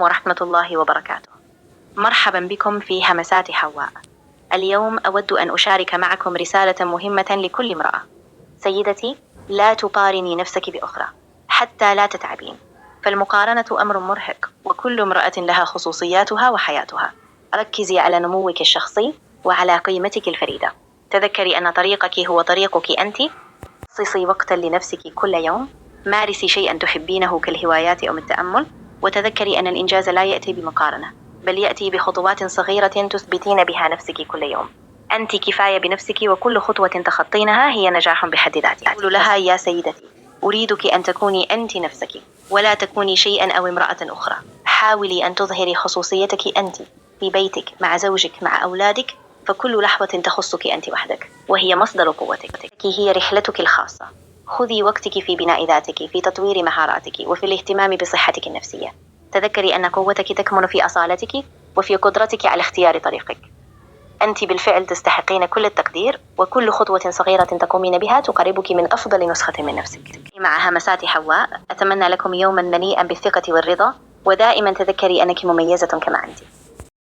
ورحمة الله وبركاته. مرحبا بكم في همسات حواء. اليوم أود أن أشارك معكم رسالة مهمة لكل امرأة. سيدتي، لا تقارني نفسك بأخرى حتى لا تتعبين، فالمقارنة أمر مرهق، وكل امرأة لها خصوصياتها وحياتها. ركزي على نموك الشخصي وعلى قيمتك الفريدة. تذكري أن طريقك هو طريقك أنت. خصصي وقتا لنفسك كل يوم. مارسي شيئا تحبينه كالهوايات أو التأمل، وتذكري أن الإنجاز لا يأتي بمقارنة، بل يأتي بخطوات صغيرة تثبتين بها نفسك كل يوم. أنت كفاية بنفسك، وكل خطوة تخطينها هي نجاح بحد ذاتها. أقول لها: يا سيدتي، أريدك أن تكوني أنت نفسك، ولا تكوني شيئا أو امرأة أخرى. حاولي أن تظهري خصوصيتك أنت في بيتك، مع زوجك، مع أولادك، فكل لحظة تخصك أنت وحدك، وهي مصدر قوتك. هي رحلتك الخاصة. خذي وقتك في بناء ذاتك، في تطوير مهاراتك، وفي الاهتمام بصحتك النفسية. تذكري أن قوتك تكمن في أصالتك وفي قدرتك على اختيار طريقك. أنت بالفعل تستحقين كل التقدير، وكل خطوة صغيرة تقومين بها تقربك من أفضل نسخة من نفسك. مع همسات حواء، أتمنى لكم يوما مليئا بالثقة والرضا، ودائما تذكري أنك مميزة كما أنت.